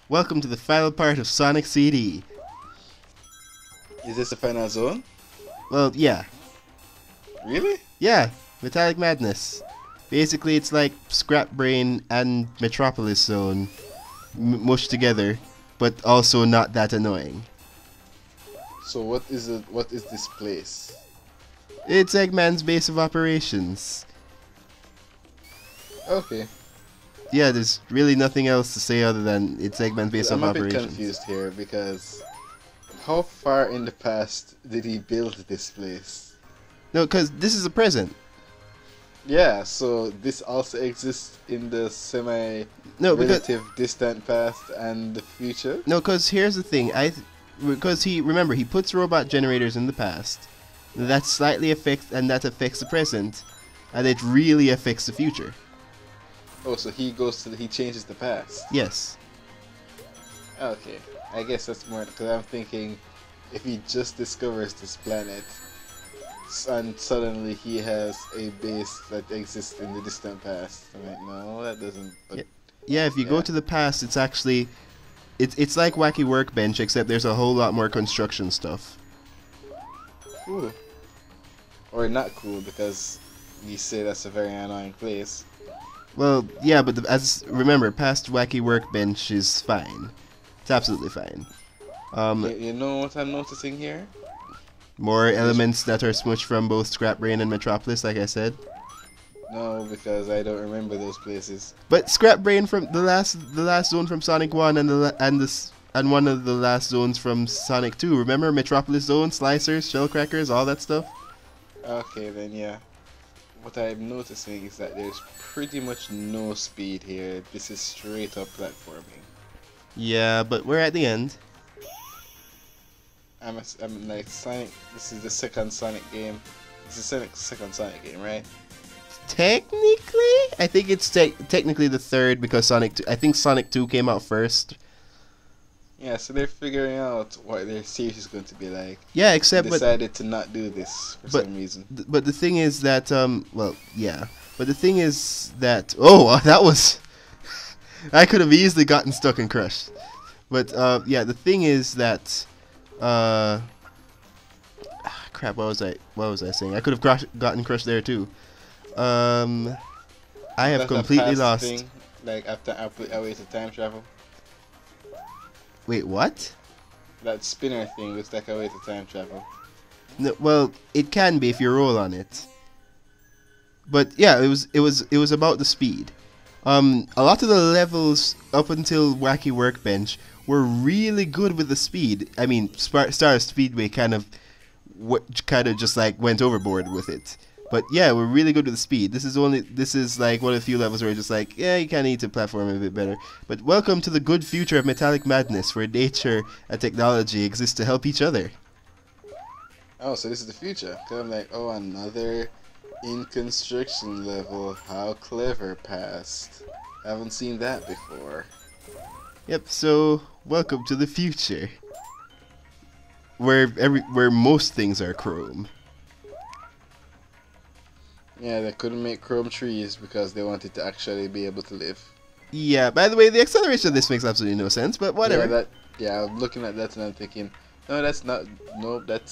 Welcome to the final part of Sonic CD. Is this the final zone? Well, yeah. Really? Yeah, Metallic Madness. Basically, it's like Scrap Brain and Metropolis Zone mushed together, but also not that annoying. So what is it? What is this place? It's Eggman's base of operations. Okay. Yeah, there's really nothing else to say other than it's Eggman's base I'm of a bit operations. confused here because how far in the past did he build this place? No, because this is a present. Yeah, so this also exists in the No, because relative distant past and the future? no, because here's the thing. Because remember he puts robot generators in the past. That slightly affects the present, and it really affects the future. Oh, so he changes the past. Yes. Okay, I guess that's more because I'm thinking if he just discovers this planet and suddenly he has a base that exists in the distant past. I'm like, no, that doesn't. But Yeah, if you go to the past, it's actually it's like Wacky Workbench, except there's a whole lot more construction stuff. cool. Or not cool because you say that's a very annoying place. Well, yeah, but remember, past Wacky Workbench is fine. It's absolutely fine. You know what I'm noticing here? More elements that are smushed from both Scrap Brain and Metropolis, like I said. No, because I don't remember those places. But Scrap Brain from the last zone from Sonic 1 and one of the last zones from Sonic 2. Remember Metropolis Zone, Slicers, Shellcrackers, all that stuff? Okay, then yeah. What I'm noticing is that there's pretty much no speed here. This is straight up platforming. Yeah, but we're at the end. I'm like Sonic. This is the second Sonic game. This is the second Sonic game, right? Technically, I think it's technically the third because Sonic 2. I think Sonic 2 came out first. Yeah, so they're figuring out what their series is going to be like. Yeah, except They decided to not do this for some reason. but the thing is that well, yeah. But the thing is that that was I could have easily gotten stuck and crushed. But yeah, the thing is that crap, what was I saying? I could have gotten crushed there too. I have That's a completely past lost. thing, like after I wasted time travel. Wait, what? That spinner thing looks like a way to time travel. No, well, it can be if you roll on it. But yeah, it was about the speed. A lot of the levels up until Wacky Workbench were really good with the speed. I mean, Star Speedway kind of just like went overboard with it. But yeah, we're really good with the speed. This is like one of the few levels where you're just like, yeah, you kind of need to platform a bit better. But welcome to the good future of Metallic Madness, where nature and technology exist to help each other. Oh, so this is the future. Cause I'm like, oh, another in construction level. How clever, past. Haven't seen that before. Yep. So welcome to the future, where most things are chrome. Yeah, they couldn't make chrome trees because they wanted to actually be able to live. Yeah. By the way, the acceleration of this makes absolutely no sense, but whatever. Yeah, I'm looking at that and I'm thinking, no, that's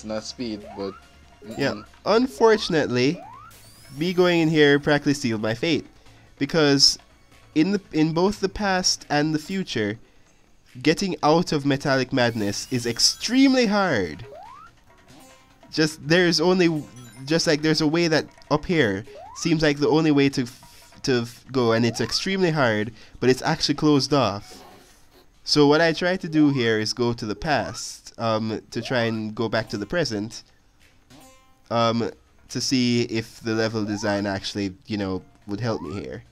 not speed, but yeah. Unfortunately, me going in here practically sealed my fate, because in both the past and the future, getting out of Metallic Madness is extremely hard. There's a way that up here seems like the only way to go, and it's extremely hard, but it's actually closed off. So what I try to do here is go to the past, to try and go back to the present, to see if the level design actually, would help me here.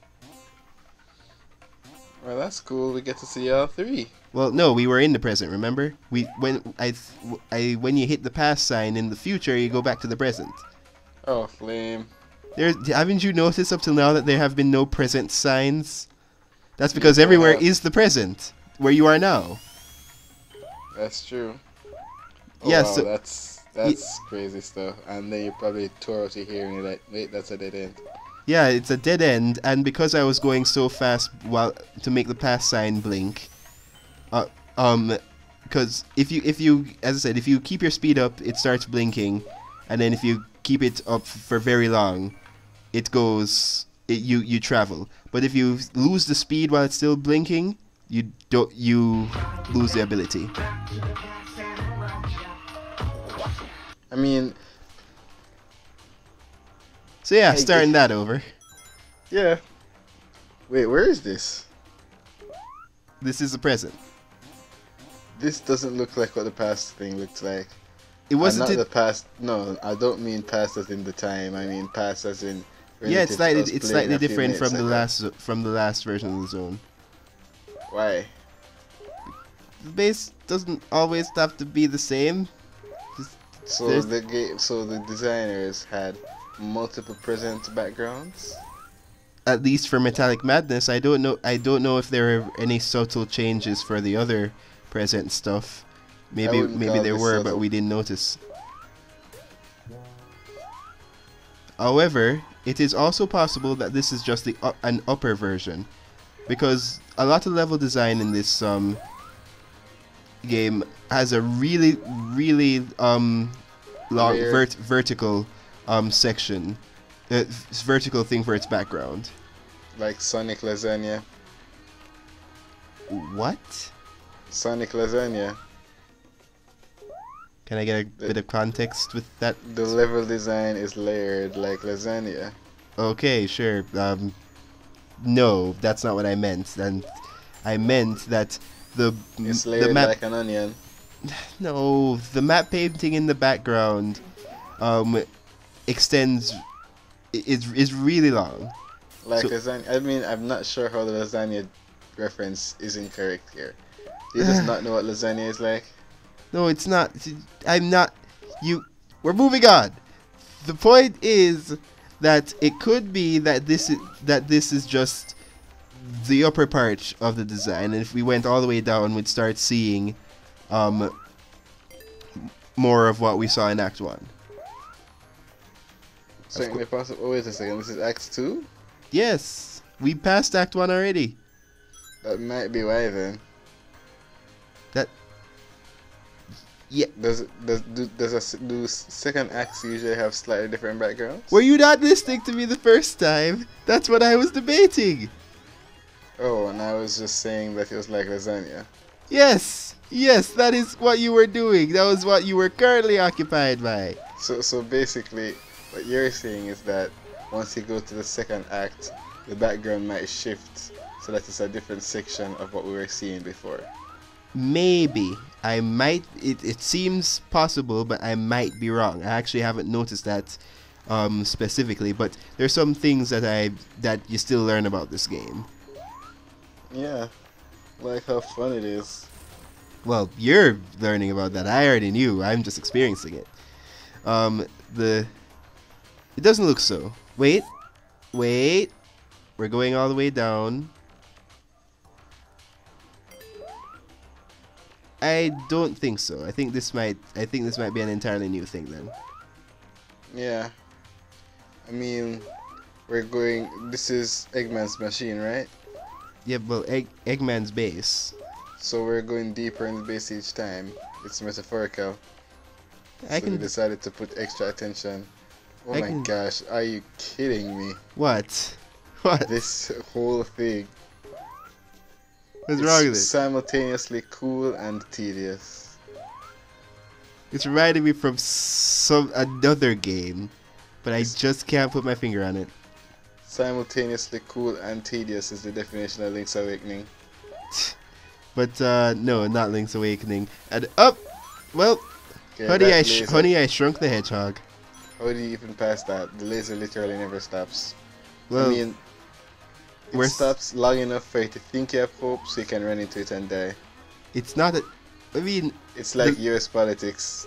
well, that's cool. We get to see all three. Well, no, we were in the present. Remember, when you hit the past sign in the future, you go back to the present. Oh, flame. Haven't you noticed up till now that there have been no present signs? That's because everywhere is the present, where you are now. That's true. Oh, Yeah, wow, so that's crazy stuff. And then you probably tore out your here and you're like, wait, that's a dead end. yeah, it's a dead end, and because I was going so fast to make the pass sign blink, Uh, because if you as I said, if you keep your speed up, it starts blinking, and then if you keep it up for very long, you travel. But if you lose the speed while it's still blinking, you lose the ability. I mean, So yeah, I starting get- that over. yeah. Wait, where is this? This is the present. This doesn't look like what the past thing looked like. It And wasn't not it. the past. No, I don't mean past as in the time. I mean past as in. Yeah, relative to us it's playing slightly a few different minutes from the last version of the zone. Why? The base doesn't always have to be the same. So There's- the designers had multiple present backgrounds. At least for Metallic Madness, I don't know if there are any subtle changes for the other present stuff. Maybe wouldn't maybe call there this were, but subtle. we didn't notice. However, it is also possible that this is just an upper version, because a lot of level design in this game has a really long Weird. vertical section, vertical thing for its background. Like Sonic Lasagna. What? Sonic Lasagna. Can I get a bit of context with that? The level design is layered like lasagna. Okay, sure. No, that's not what I meant. And I meant that It's the layered map. like an onion. No, the map painting in the background, extends. Is really long. Like So- lasagna. I mean, I'm not sure how the lasagna reference is incorrect here. Do you just not know what lasagna is like? No, it's not. I'm not. We're moving on. The point is that it could be that this is just the upper part of the design, and if we went all the way down, we'd start seeing more of what we saw in Act 1. Certainly possible. Oh, wait a second. This is Act 2? Yes, we passed Act 1 already. That might be why then. That. Yeah. Do second acts usually have slightly different backgrounds? Were you not listening to me the first time? That's what I was debating. Oh, and I was just saying that it was like lasagna. Yes, that is what you were doing. That was what you were currently occupied by. So basically, what you're saying is that once you go to the second act, the background might shift so that it's a different section of what we were seeing before. Maybe. I might. It seems possible, but I might be wrong. I actually haven't noticed that specifically, but there's some things that you still learn about this game. Yeah, like how fun it is. Well, you're learning about that. I already knew. I'm just experiencing it. It doesn't look so. Wait. We're going all the way down. I don't think so. I think this might be an entirely new thing then. Yeah. I mean, this is Eggman's machine, right? Yeah, well, Eggman's base. So we're going deeper in the base each time. It's metaphorical. I So can. we decided to put extra attention. Oh I my can- gosh, are you kidding me? What? What? This whole thing. What's It's wrong with it? simultaneously cool and tedious. It's reminding me from another game, but I just can't put my finger on it. Simultaneously cool and tedious is the definition of Link's Awakening. But no, not Link's Awakening. And up. Well, Okay, honey, that laser- honey, I shrunk the hedgehog. How do you even pass that? The laser literally never stops. Well, I mean, it we're stops long enough for you to think you have hope, so you can run into it and die. it's not a. I mean, It's like US politics.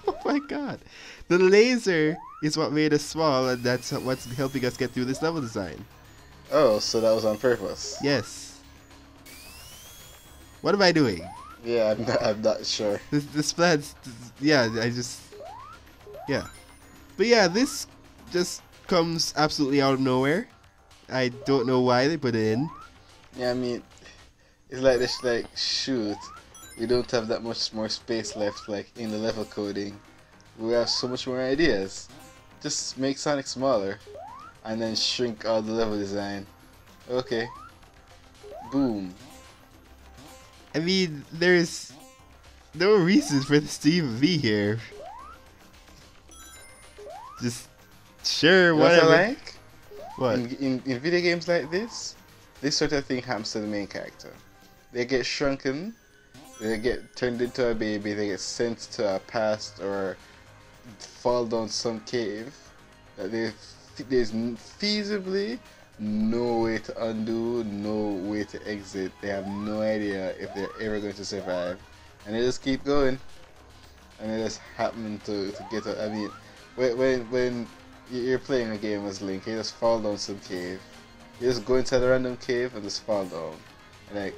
oh my god, the laser is what made us small, and that's what's helping us get through this level design. Oh, so that was on purpose. Yes. What am I doing? Yeah, I'm not sure. This plan's, yeah, yeah. But yeah, this just comes absolutely out of nowhere. I don't know why they put it in. Yeah, I mean, It's like this, like, shoot, we don't have that much more space left, like, in the level coding. We have so much more ideas. Just make Sonic smaller, and then shrink all the level design. Okay. Boom. I mean, there's no reason for this to even be here. Just, sure, You know what I whatever. like? What? In video games like this sort of thing happens to the main character. They get shrunken, they get turned into a baby, they get sent to a past or fall down some cave that there's feasibly no way to undo, no way to exit. They have no idea if they're ever going to survive, and they just keep going, and they just happen to get out. I mean, when you're playing a game as Link, you just fall down some cave. You just go inside a random cave and just fall down, and like,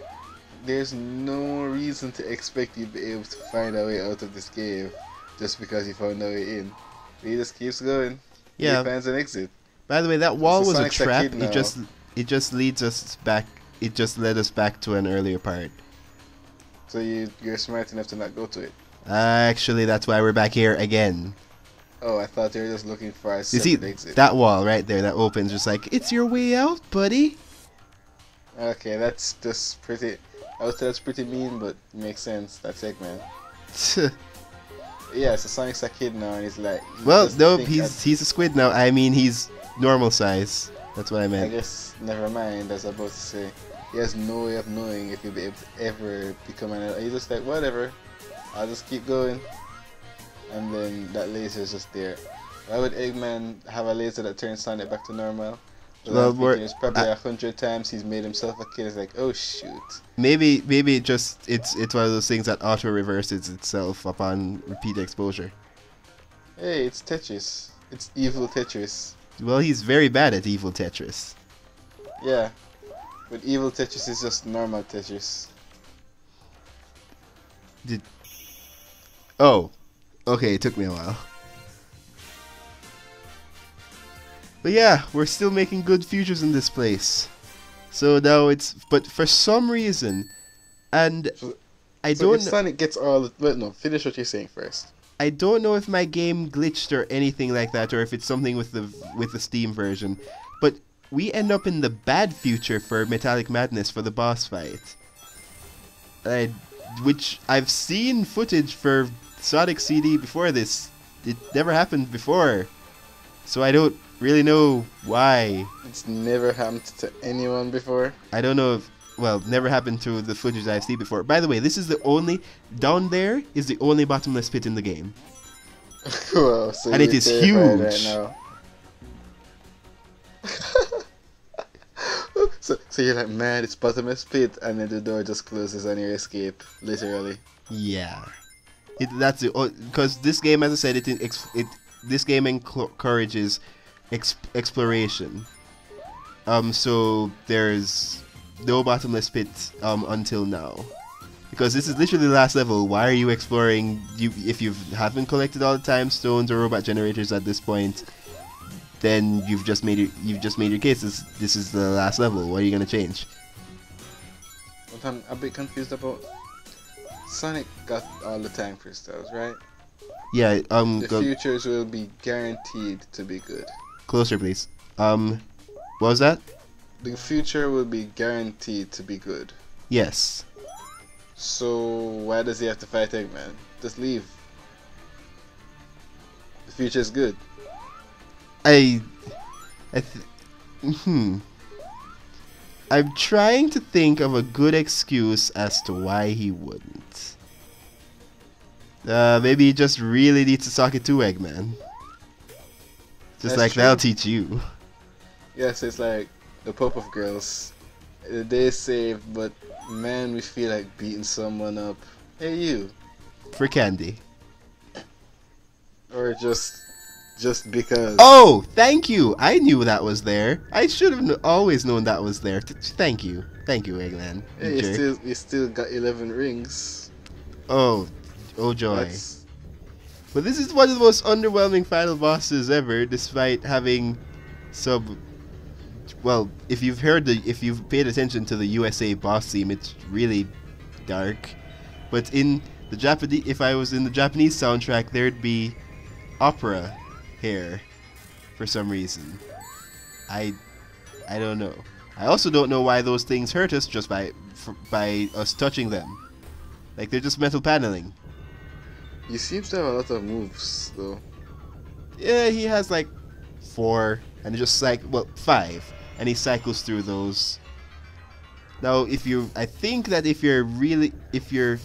there's no reason to expect you to be able to find a way out of this cave just because you found a way in. He just keeps going. Yeah. He finds an exit. By the way, that wall was a Sonic's a trap. kid now. It just leads us back. It just led us back to an earlier part. So you're smart enough to not go to it. Actually, that's why we're back here again. Oh, I thought you were just looking for a You see separate exit. that wall right there that opens, just like, it's your way out, buddy. Okay, that's just pretty. I would say that's pretty mean, but it makes sense. That's Eggman. Yeah, so Sonic's a kid now, and he's like. Well, no, he's a squid now. I mean, he's normal size. That's what I I meant. guess never mind. I was about to say he has no way of knowing if he'll be able to ever become an adult. He's just like, whatever, I'll just keep going. And then that laser is just there. Why would Eggman have a laser that turns Sonic back to normal? Well, it's probably 100 times he's made himself a kid. It's like, oh shoot. Maybe it's one of those things that auto reverses itself upon repeat exposure. Hey, it's Tetris. It's evil Tetris. Well, he's very bad at evil Tetris. Yeah, but evil Tetris is just normal Tetris. Oh, okay. It took me a while. But yeah, we're still making good futures in this place. So now but for some reason, and I So don't if Sonic gets all well, no, finish what you're saying first. I don't know if my game glitched or anything like that, or if it's something with the Steam version. But we end up in the bad future for Metallic Madness for the boss fight. Which I've seen footage for Sonic CD before this. It never happened before. So I don't really know why. It's never happened to anyone before. I don't know if, well, never happened to the footage I've seen before. By the way, this is the only, down there is the only bottomless pit in the game. Wow, so And it you're is terrified huge. right now. so you're like, man, it's bottomless pit, and then the door just closes and you escape, literally. Yeah. That's it. Because this game, as I said, this game encourages exploration. So there's no bottomless pit until now, because this is literally the last level. Why are you exploring? If you haven't collected all the time stones or robot generators at this point, then you've just made your case. This is the last level. What are you gonna change? What I'm a bit confused about, Sonic got all the time crystals, right? Yeah. The Go futures will be guaranteed to be good. closer, please. What was that? The future will be guaranteed to be good. Yes. So why does he have to fight Eggman? Just leave. The future is good. I'm trying to think of a good excuse as to why he wouldn't. Maybe he just really needs to talk it to Eggman. Just That's like true. that'll teach you. Yes, it's like the Pop-Up Girls. The day saved, but man, we feel like beating someone up. Hey, you. For candy. Or just because. Oh, thank you. I knew that was there. I should have always known that was there. Thank you, Eggman. Hey, You jerk. you still got 11 rings. Oh joy. That's, But this is one of the most underwhelming final bosses ever, despite having some well, if you've paid attention to the USA boss theme, it's really dark. But in the Japanese, if I was in the Japanese soundtrack, there'd be opera hair for some reason. I don't know. I also don't know why those things hurt us just by us touching them. Like, they're just metal paneling. He seems to have a lot of moves, though. Yeah, he has like 4, and just like 5, and he cycles through those. Now, I think that if you're,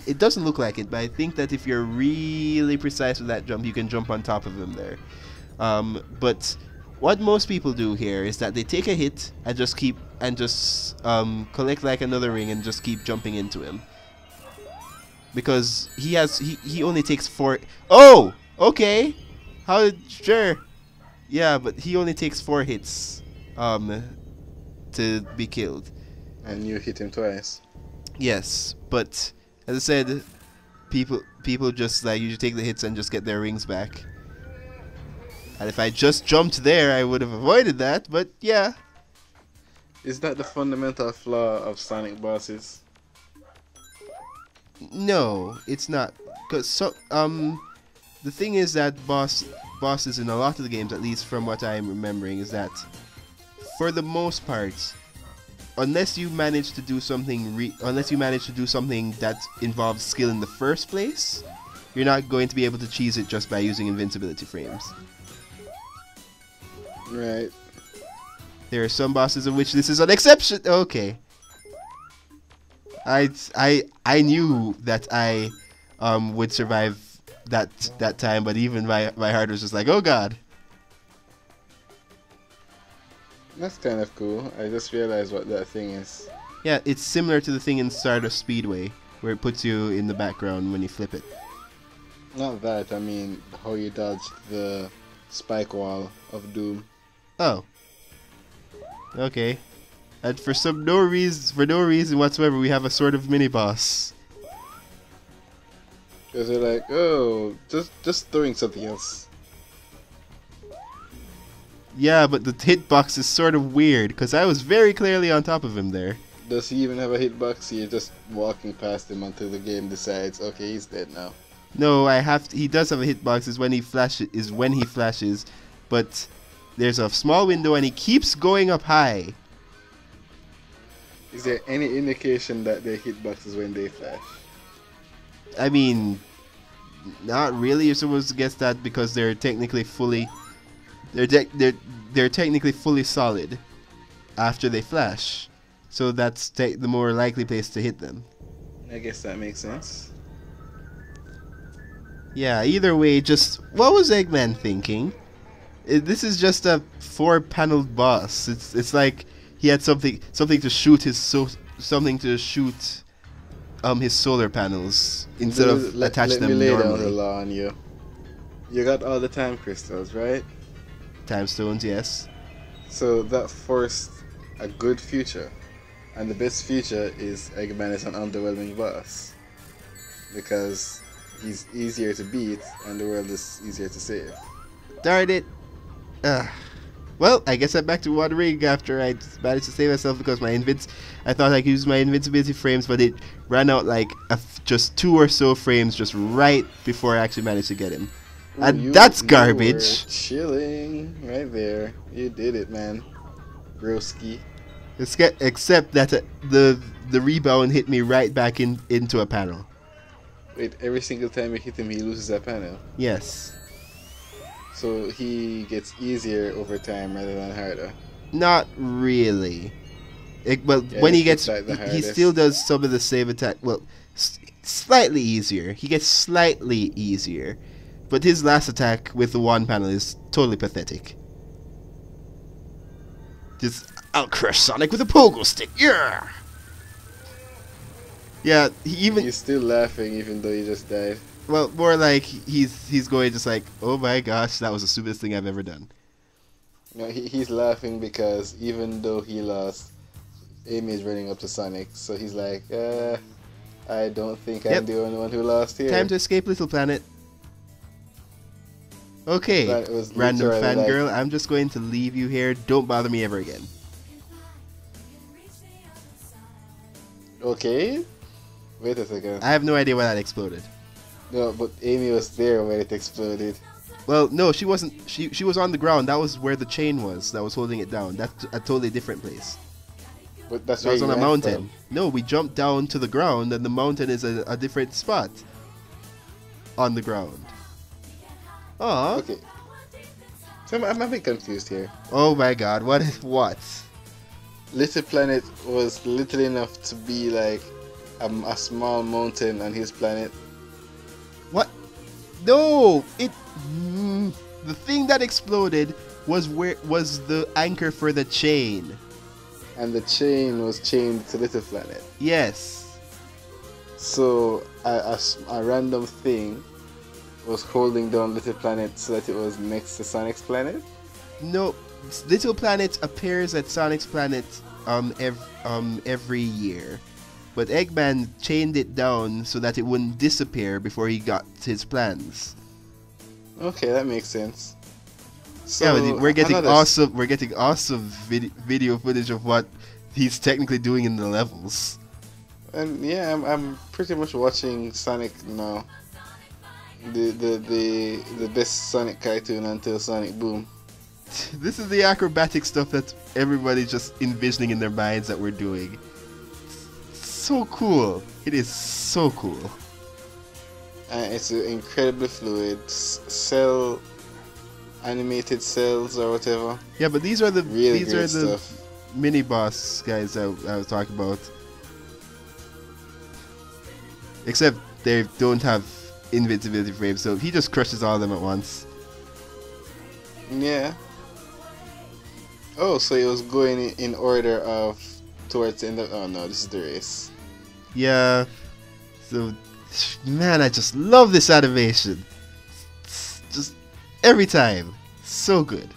it doesn't look like it, but I think that if you're really precise with that jump, you can jump on top of him there. But what most people do here is that they take a hit and just collect like another ring and just keep jumping into him. Because he only takes 4. Oh, okay. Sure. Yeah, but he only takes 4 hits to be killed. And you hit him twice. Yes, but as I said, people just like usually take the hits and just get their rings back. And if I just jumped there, I would have avoided that, but yeah. Is that the fundamental flaw of Sonic bosses? No, it's not. Cause the thing is that bosses in a lot of the games, at least from what I'm remembering, is that for the most part, unless you manage to do something that involves skill in the first place, you're not going to be able to cheese it just by using invincibility frames. Right. There are some bosses in which this is an exception. Okay. I knew that I would survive that time, but even my heart was just like, oh god. That's kind of cool. I just realized what that thing is. Yeah, it's similar to the thing in Stardust Speedway, where it puts you in the background when you flip it. Not that, I mean how you dodged the spike wall of Doom. Oh. Okay. And for no reason whatsoever, we have a sort of mini boss. Because they're like, oh, just throwing something else. Yeah, but the hitbox is sort of weird, because I was very clearly on top of him there. Does he even have a hitbox? You're just walking past him until the game decides, okay, he's dead now. No, he does have a hitbox is when he flashes, but there's a small window and he keeps going up high. Is there any indication that their hitbox is when they flash? I mean, not really. You're supposed to guess that because they're technically fully solid after they flash. So that's the more likely place to hit them. I guess that makes sense. Yeah, either way, what was Eggman thinking? This is just a 4-paneled boss. It's like he had something to shoot his solar panels instead of attach them normally. Let me lay down the normally. law on you. You got all the time crystals, right? Time stones, yes. So that forced a good future. And the best future is Eggman is an underwhelming boss. Because he's easier to beat and the world is easier to save. Darn it. Well, I guess I'm back to one ring after I managed to save myself because I thought I could use my invincibility frames, but it ran out like just 2 or so frames just right before I actually managed to get him. Ooh, And that's garbage. You were chilling right there. You did it, man. Broski. Except that the rebound hit me right back into a panel. Wait, every single time you hit him, he loses that panel? Yes. So he gets easier over time rather than harder? Not really. Yeah, when he gets, like he still does some of the same attack. Well, slightly easier. He gets slightly easier. But his last attack with the wand panel is totally pathetic. Just, I'll crush Sonic with a pogo stick. Yeah. Yeah. He's still laughing even though he just died. Well, more like he's going just like, oh my gosh, that was the stupidest thing I've ever done. No, he's laughing because even though he lost, Amy is running up to Sonic, so he's like, I don't think I'm the only one who lost here. Time to escape Little Planet. Okay, But it was random literally like, fangirl, I'm just going to leave you here. Don't bother me ever again. okay, wait a second. I have no idea why that exploded. No, but Amy was there when it exploded. Well, no, she wasn't. She was on the ground. That was where the chain was that was holding it down. That's a totally different place. But that's That where was you on a went mountain. from. No, we jumped down to the ground, and the mountain is a different spot on the ground. Aw. Okay. So I'm a bit confused here. Oh my God! What is what? Little Planet was little enough to be like a small mountain on his planet. What? No! The thing that exploded was the anchor for the chain. And the chain was chained to Little Planet. Yes. So a random thing was holding down Little Planet so that it was next to Sonic's planet. No, Little Planet appears at Sonic's planet every year, but Eggman chained it down so that it wouldn't disappear before he got his plans. Okay, that makes sense. So Yeah, but we're getting another awesome video footage of what he's technically doing in the levels. And yeah, I'm pretty much watching Sonic now. The best Sonic cartoon until Sonic Boom. This is the acrobatic stuff that everybody's just envisioning in their minds that we're doing. It's so cool. It is so cool. It's incredibly fluid. Cell animated cells or whatever. Yeah, but these are the Really great stuff. mini boss guys I was talking about. Except they don't have invincibility frames, so he just crushes all of them at once. Yeah. Oh, so it was going in order of towards the end of. Oh no, this is the race. Yeah. So, man, I just love this animation. It's just every time, so good.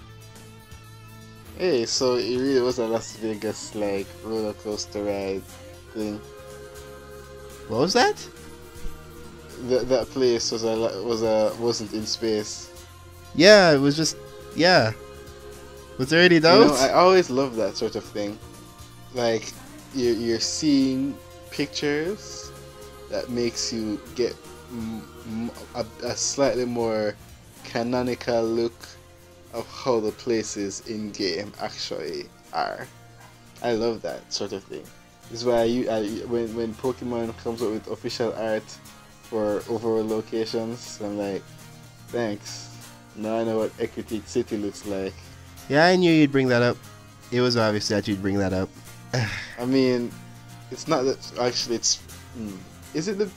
Hey, so it really was a Las Vegas like roller coaster ride thing. What was that? That place wasn't in space. Yeah, it was just yeah. Was there any You doubts? know, I always love that sort of thing. Like you're seeing pictures that makes you get a slightly more canonical look of how the places in game actually are. I love that sort of thing. This is why when Pokemon comes up with official art for overall locations, I'm like, thanks. Now I know what Equity City looks like. Yeah, I knew you'd bring that up. It was obvious that you'd bring that up. I mean, it's not that actually. Is it the?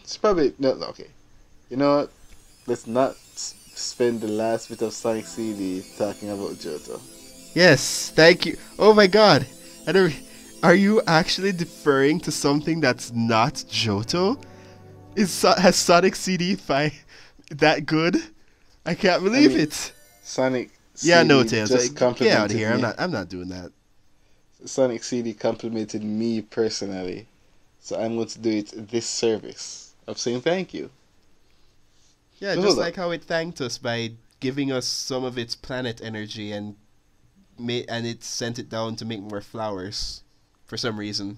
It's probably no. Okay, you know what? Let's not spend the last bit of Sonic CD talking about Johto. Yes, thank you. Oh my God, are you actually deferring to something that's not Johto? Has Sonic CD that good? I can't believe it. Sonic. Yeah, CD no, Tails. just Get out of here. me. I'm not doing that. Sonic CD complimented me personally, so I'm going to do it this service of saying thank you. Yeah, So just hold like how it thanked us by giving us some of its planet energy and it sent it down to make more flowers for some reason.